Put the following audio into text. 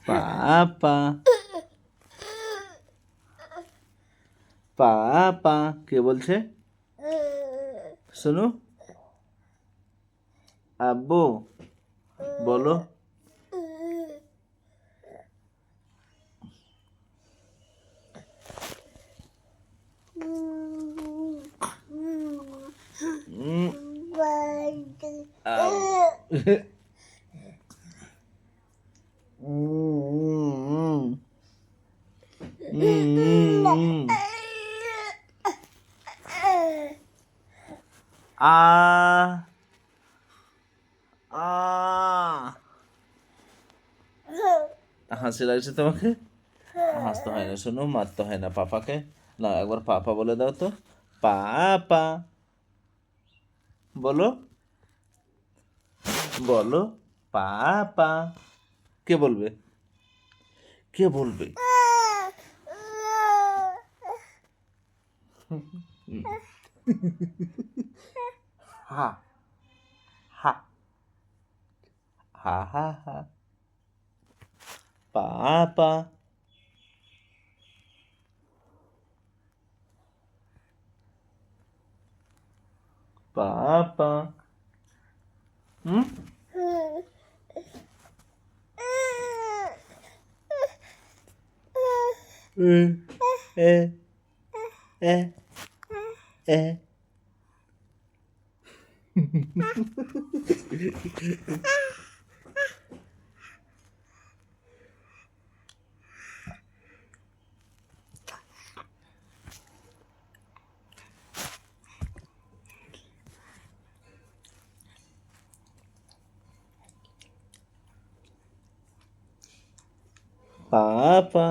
পাপা পাপা কে বলছে? শোনো, আব্বু বলো। আ আ হাসি লাগছে তোমাকে? হাসতে হয় না, শোনো, মারতে হয় না পাপাকে। না, একবার পাপা বলে দাও তো। পাপা বলো, বলো পাপা। কে বলবে? কে বলবে? হা হা হা হা হা। পাপা পাপা। হুম, এ এ এ। পাপা